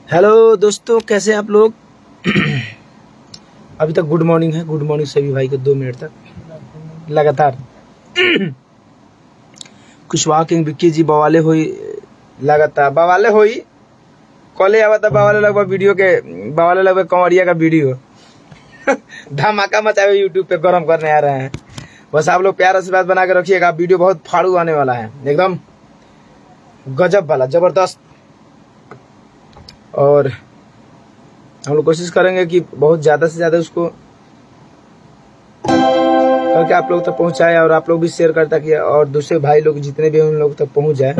Hello दोस्तों, कैसे हैं आप लोग। अभी तक गुड मॉर्निंग है। गुड मॉर्निंग सभी भाई को 2 मिनट तक लगातार कुछ वॉकिंग विक्की जी बवाले हुई लगातार बवाले हुई कॉले आवा था बवाले लगभग वीडियो के बवाले लगभग कंवरिया का वीडियो धमाका मचाए यूट्यूब पे गरम करने आ रहे हैं। बस आप लोग प्यार आशीर्वाद बना के रखिएगा। वीडियो बहुत फाड़ू आने वाला है, एकदम गजब वाला, जबरदस्त। और हम लोग कोशिश करेंगे कि बहुत ज़्यादा से ज़्यादा उसको करके आप लोग तक पहुँचाए और आप लोग भी शेयर करता कि और दूसरे भाई लोग जितने भी उन लोग तक पहुँच जाए।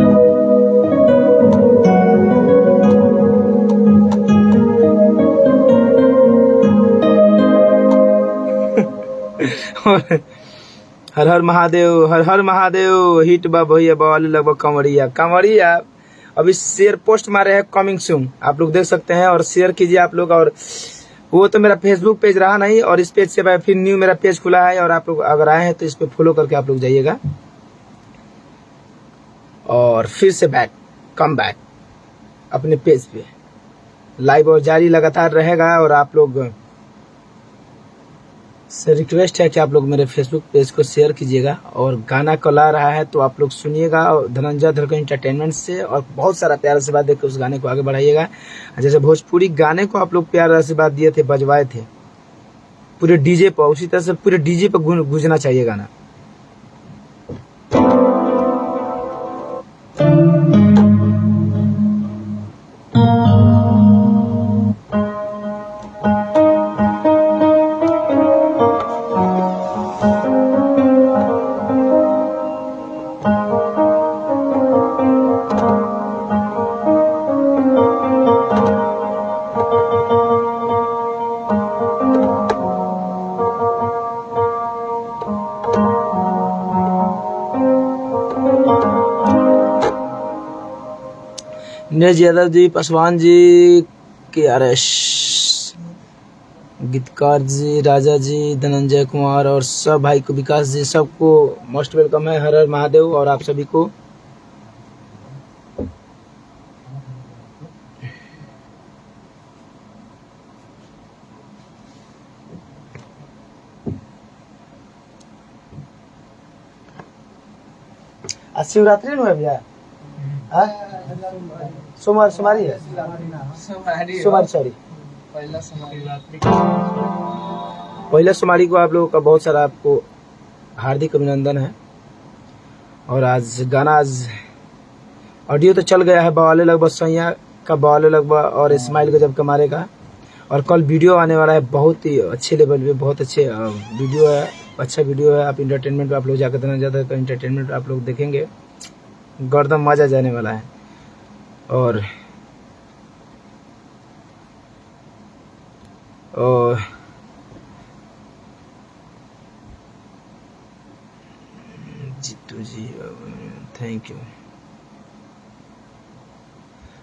हर हर महादेव, हर हर महादेव। हिट बा भैया बवाली लगभग कंवरिया कंवरिया। अभी शेयर पोस्ट मारे हैं कमिंग सून, आप लोग देख सकते हैं और शेयर कीजिए आप लोग। और वो तो मेरा फेसबुक पेज रहा नहीं और इस पेज से फिर न्यू मेरा पेज खुला है और आप लोग अगर आए हैं तो इस पे फॉलो करके आप लोग जाइएगा और फिर से कम बैक अपने पेज पे लाइव और जारी लगातार रहेगा। और आप लोग से रिक्वेस्ट है कि आप लोग मेरे फेसबुक पेज को शेयर कीजिएगा और गाना कल आ रहा है तो आप लोग सुनिएगा और धनंजय धड़कन एंटरटेनमेंट से, और बहुत सारा प्यार आशीर्वाद देकर उस गाने को आगे बढ़ाइएगा। जैसे भोजपुरी गाने को आप लोग प्यार आशीर्वाद दिए थे, बजवाए थे पूरे डीजे पर, उसी तरह से पूरे डीजे पर गूंजना चाहिए गाना। नीरज यादव जी, पासवान जी, KRS, गीतकार जी, राजा जी, धनंजय कुमार और सब भाई को, विकास जी, सबको मोस्ट वेलकम है। हर हर महादेव। और आप सभी को आज शिवरात्रि में है भैया, सोमवारी है, सोमवारी सॉरी, पहला सोमवारी को आप लोगों का बहुत सारा आपको हार्दिक अभिनंदन है। और आज गाना, आज ऑडियो तो चल गया है बवाले लगभग सैया का, बवाले लगभग और इस्माइल गजब का मारेगा। और कल वीडियो आने वाला है बहुत ही अच्छे लेवल पे, बहुत अच्छे वीडियो है, अच्छा वीडियो है। आप इंटरटेनमेंट पे आप लोग जाकर देना ज़्यादा तो इंटरटेनमेंट आप लोग देखेंगे, गर्दम मजा जाने वाला है। और जीतू जी थैंक यू।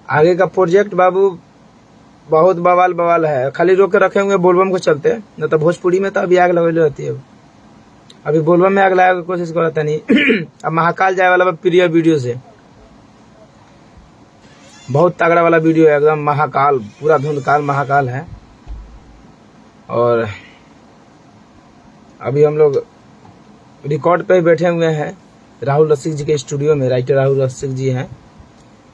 आगे का प्रोजेक्ट बाबू बहुत बवाल है, खाली रोक के रखे होंगे बोलबम को चलते, न तो भोजपुरी में तो अभी आग लगेली रहती है। अभी बोलबम में आग लगाने की कोशिश करता नहीं। अब महाकाल जाए वाला प्रिय वीडियो से बहुत तगड़ा वाला वीडियो है, एकदम महाकाल, पूरा धुंधकाल महाकाल है। और अभी हम लोग रिकॉर्ड पे बैठे हुए हैं राहुल रसिक जी के स्टूडियो में। राइटर राहुल रसिक जी हैं,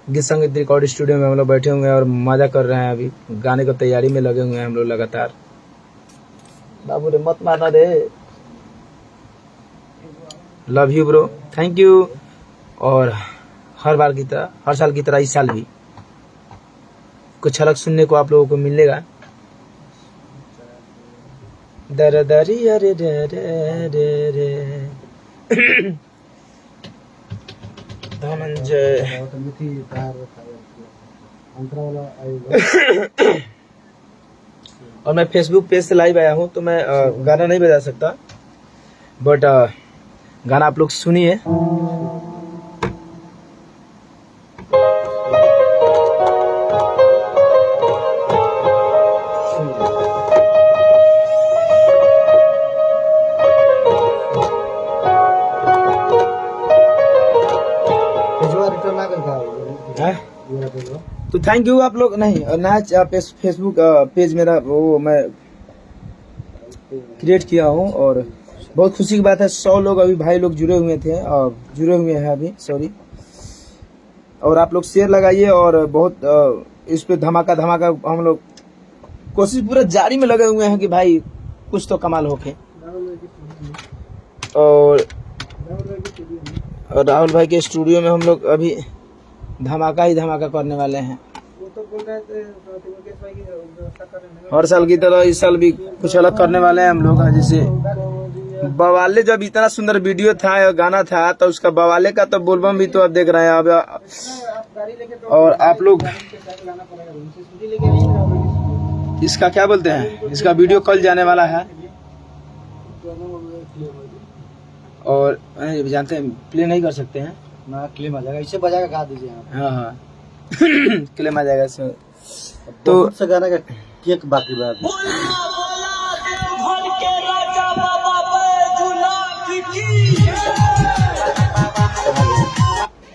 गीत संगीत रिकॉर्ड स्टूडियो में हम लोग बैठे हुए हैं और मजा कर रहे हैं। अभी गाने को तैयारी में लगे हुए हैं हम लोग लगातार। बाबू रे मत मारना रे। Love you bro, thank you. और हर बार की तरह, हर साल की तरह इस साल भी कुछ अलग सुनने को आप लोगों को मिलेगा। दर दरी अरे रे रे रे रे धनंजय और मैं फेसबुक पेज से लाइव आया हूँ तो मैं गाना नहीं बजा सकता, बट गाना आप लोग सुनिए। ना करता है। तो थैंक यू आप लोग। नहीं नया फेसबुक पेज मेरा वो मैं क्रिएट किया हूँ और बहुत खुशी की बात है 100 लोग अभी भाई लोग जुड़े हुए थे और जुड़े हुए हैं अभी, सॉरी। और आप लोग शेयर लगाइए और बहुत इस पे धमाका धमाका हम लोग कोशिश पूरा जारी में लगे हुए हैं कि भाई कुछ तो कमाल होके। और राहुल भाई के स्टूडियो में हम लोग अभी धमाका ही धमाका करने वाले हैं। वो तो बोल रहे थे मुकेश भाई की व्यवस्था कर रहे हैं। हर साल की तरह इस साल भी कुछ अलग करने वाले हैं हम लोग। जैसे बवाले जब इतना सुंदर वीडियो था गाना था तो उसका बवाले का तो बोलबम भी तो आप देख रहे हैं अब। और आप लोग इसका क्या बोलते हैं, इसका वीडियो कल जाने वाला है और जानते हैं प्ले नहीं कर सकते हैं ना, क्लेम आ जाएगा, इसे बजा के गा दीजिए आप। हाँ हाँ क्लेम आ जाएगा इसमें। तो बहुत से गाना का केक बाकी बात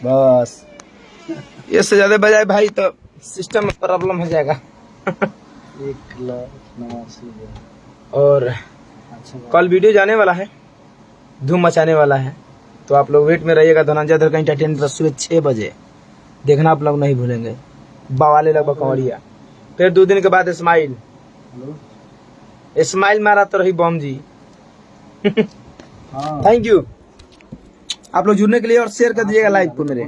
बस ये से ज्यादा बजाए भाई तो सिस्टम में प्रॉब्लम हो जाएगा। 1,89,000 और अच्छा कल वीडियो जाने वाला है, धूम मचाने वाला है, तो आप लोग वेट में रहिएगा। धनंजय धर का एंटरटेनमेंट सुबह 6 बजे देखना आप लोग नहीं भूलेंगे। बवाले लगभग कंवरिया, फिर 2 दिन के बाद स्माइल मारा तो रही बम जी। हाँ। थैंक यू आप लोग जुड़ने के लिए और शेयर कर दीजिएगा लाइव को मेरे।